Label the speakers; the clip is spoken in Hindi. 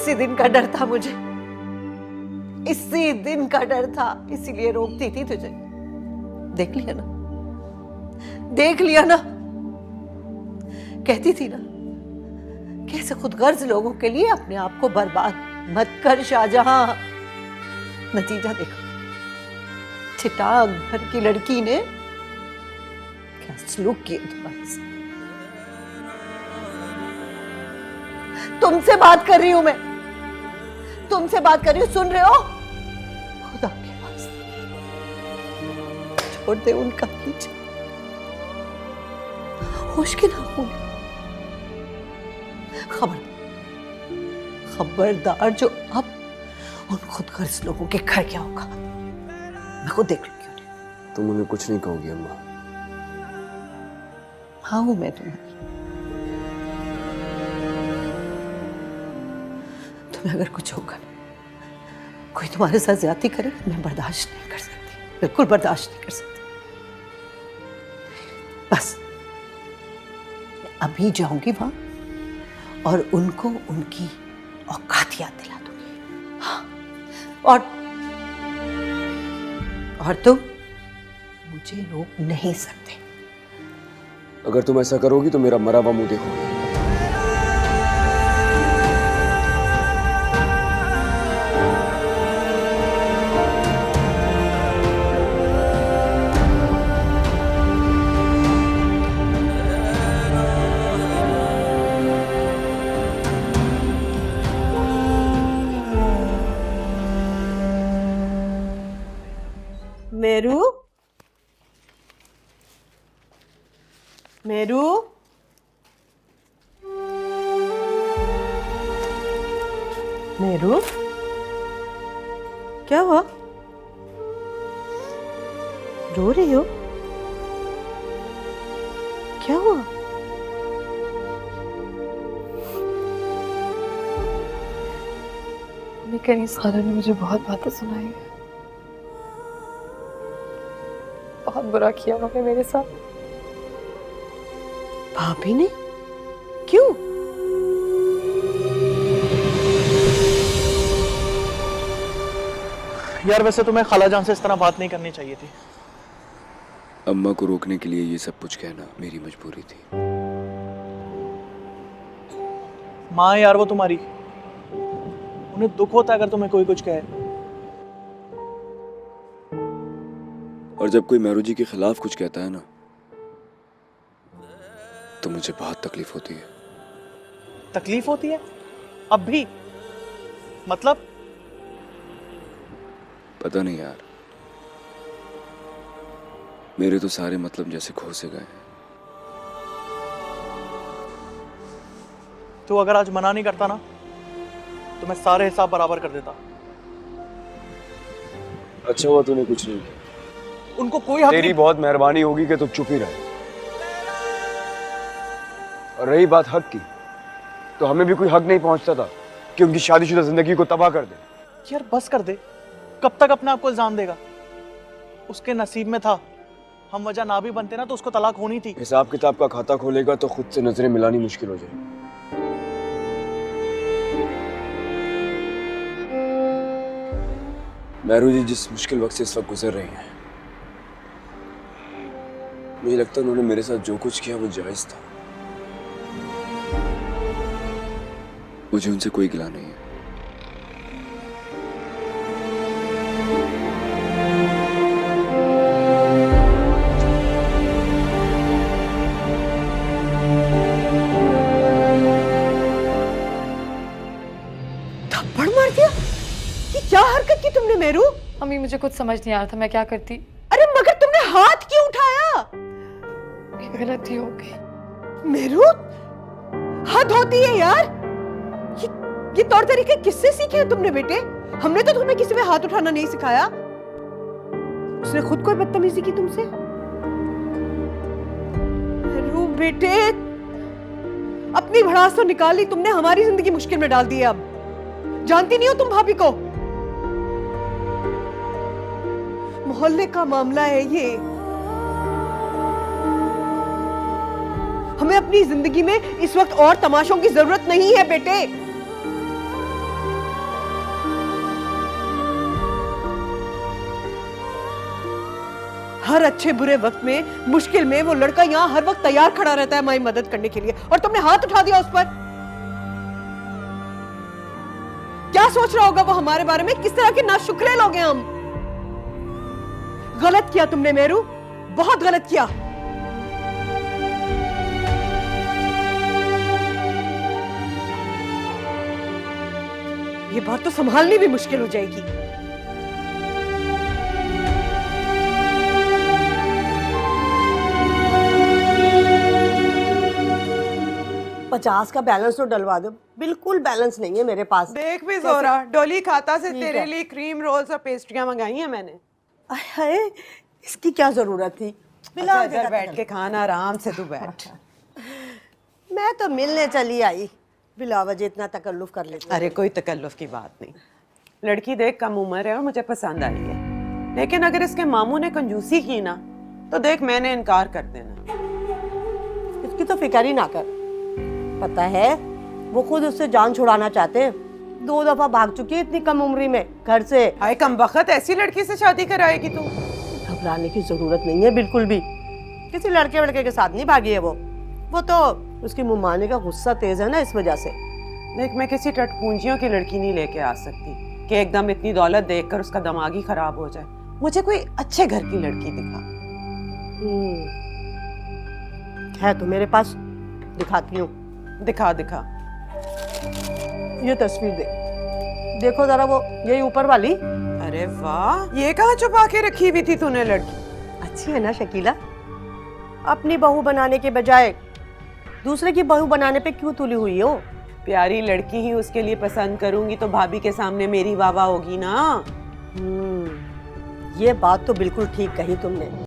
Speaker 1: इसी दिन का डर था मुझे, इसी दिन का डर था, इसीलिए रोकती थी तुझे। देख लिया ना, देख लिया ना, कहती थी ना कैसे खुदगर्ज लोगों के लिए अपने आप को बर्बाद मत कर शाहजहां। नतीजा देखो, चिटाग भर की लड़की ने क्या सलूक किया तुम्हारे साथ। तुमसे बात कर रही हूं मैं, तुमसे बात कर रही हूं, सुन रहे हो? खुदा के वास्ते छोड़ दे उनका पीछे, होश के नाखून। खबरदार जो अब उन खुदगर्ज लोगों के घर क्या होगा मैं खुद देख लूंगी।
Speaker 2: तुम उन्हें कुछ नहीं कहोगी अम्मा?
Speaker 1: हाँ हूं मैं तुम्हारी। तुम्हें अगर कुछ होगा, कोई तुम्हारे साथ ज्यादती करे, मैं बर्दाश्त नहीं कर सकती, बिल्कुल बर्दाश्त नहीं कर सकती। बस अभी जाऊंगी वहां और उनको उनकी औकात याद दिला दूंगी। हाँ, और तुम मुझे रोक नहीं सकते।
Speaker 2: अगर तुम ऐसा करोगी तो मेरा मरा हुआ मुंह देखोगी।
Speaker 1: मेरू, मेरू, मेरू, क्या हुआ? रो रही हो? क्या हुआ?
Speaker 3: कहीं सारा ने मुझे बहुत बातें सुनाई है, बहुत बुरा किया उन्होंने मेरे साथ।
Speaker 1: भाभी ने? क्यों?
Speaker 4: यार वैसे तुम्हें खालाजान से इस तरह बात नहीं करनी चाहिए थी।
Speaker 2: अम्मा को रोकने के लिए ये सब कुछ कहना मेरी मजबूरी थी।
Speaker 4: माँ यार वो तुम्हारी, उन्हें दुख होता है अगर तुम्हें कोई कुछ कहे।
Speaker 2: और जब कोई मेहरू जी के खिलाफ कुछ कहता है ना, तो मुझे बहुत तकलीफ होती है।
Speaker 4: तकलीफ होती है? अब भी? मतलब?
Speaker 2: पता नहीं यार, मेरे तो सारे मतलब जैसे खो से गए हैं।
Speaker 4: तू अगर आज मना नहीं करता ना, तो मैं सारे हिसाब बराबर कर देता।
Speaker 2: अच्छा हुआ तूने कुछ नहीं किया।
Speaker 4: उनको कोई हक
Speaker 2: तेरी
Speaker 4: नहीं।
Speaker 2: बहुत मेहरबानी होगी कि तू चुप ही रहे। और रही बात हक की, तो हमें भी कोई हक नहीं पहुंचता था कि उनकी शादीशुदा जिंदगी को तबाह कर दे।
Speaker 4: यार बस कर दे, कब तक अपने आप को इल्जाम देगा? उसके नसीब में था, हम वजह ना भी बनते ना तो उसको तलाक होनी थी।
Speaker 2: हिसाब किताब का खाता खोलेगा तो खुद से नजरें मिलानी मुश्किल हो जाएगी। मेहरू जी जिस मुश्किल वक्त से इस वक्त गुजर रही हैं, मुझे लगता है उन्होंने मेरे साथ जो कुछ किया वो जायज था। मुझे उनसे कोई गिला नहीं है।
Speaker 1: थप्पड़ मार दिया? ये क्या हरकत की तुमने मेरू?
Speaker 3: अम्मी मुझे कुछ समझ नहीं आ रहा था मैं क्या करती।
Speaker 1: अरे मगर तुमने हाथ क्यों उठाया?
Speaker 3: गलती हो गई।
Speaker 1: मेरू, हद होती है यार। ये तौर तरीके किससे सीखे हैं तुमने बेटे? हमने तो तुम्हें किसी पे हाथ उठाना नहीं सिखाया। उसने खुद कोई बदतमीजी की तुमसे? मेरू बेटे, अपनी भड़ास तो निकाल ली तुमने, हमारी जिंदगी मुश्किल में डाल दी है। अब जानती नहीं हो तुम भाभी को? मोहल्ले का मामला है ये। हमें अपनी जिंदगी में इस वक्त और तमाशों की जरूरत नहीं है बेटे।
Speaker 5: हर अच्छे बुरे वक्त में, मुश्किल में वो लड़का यहाँ हर वक्त तैयार खड़ा रहता है हमारी मदद करने के लिए, और तुमने हाथ उठा दिया उस पर। क्या सोच रहा होगा वो हमारे बारे में? किस तरह के नाशुक्रे लोग हैं हम। गलत किया तुमने मेरू, बहुत गलत किया। ये बात तो संभालनी भी मुश्किल हो जाएगी।
Speaker 6: पचास का बैलेंस तो डलवा दो, बिल्कुल बैलेंस नहीं है मेरे पास।
Speaker 5: देख भी जोरा, डोली खाता से तेरे लिए क्रीम रोल्स और पेस्ट्रियां मंगाई हैं मैंने।
Speaker 6: हाय, इसकी क्या जरूरत थी?
Speaker 5: अच्छा, इधर बैठ के खाना, आराम से तू बैठ।
Speaker 6: मैं तो मिलने चली आई, बिला वजह इतना तकल्लुफ कर लेती।
Speaker 7: अरे कोई तकल्लुफ की बात नहीं, लड़की देख कम उम्र है और मुझे पसंद आई है, लेकिन अगर इसके मामू ने कंजूसी की ना तो देख मैंने इनकार कर देना।
Speaker 6: इसकी तो फिक्र ही ना कर, पता है वो खुद उससे जान छुड़ाना चाहते हैं। 2 दफा भाग चुकी है इतनी कम उम्र में घर से।
Speaker 7: हाय कम बखत, ऐसी लड़की से शादी कराएगी तू?
Speaker 6: घबराने की जरूरत नहीं है बिल्कुल भी, किसी लड़के वड़के के साथ नहीं भागी है वो तो उसकी मुमाने का गुस्सा तेज है ना, इस वजह से।
Speaker 7: देख मैं किसी टटपूंजियों की लड़की नहीं लेके आ सकती कि एकदम इतनी दौलत देखकर उसका दिमाग ही खराब हो जाए। मुझे कोई अच्छे घर की लड़की दिखा।
Speaker 6: है तो मेरे पास, दिखाती हूँ।
Speaker 7: दिखा दिखा।
Speaker 6: ये तस्वीर देखो जरा, वो यही ऊपर वाली।
Speaker 7: अरे वाह, ये कहाँ छुपा के रखी हुई थी तूने लड़की?
Speaker 6: अच्छी है ना शकीला? अपनी बहू बनाने के बजाय दूसरे की बहू बनाने पे क्यों तुली हुई हो?
Speaker 7: प्यारी लड़की ही उसके लिए पसंद करूंगी तो भाभी के सामने मेरी वाह वाह होगी ना।
Speaker 6: ये बात तो बिल्कुल ठीक कही तुमने।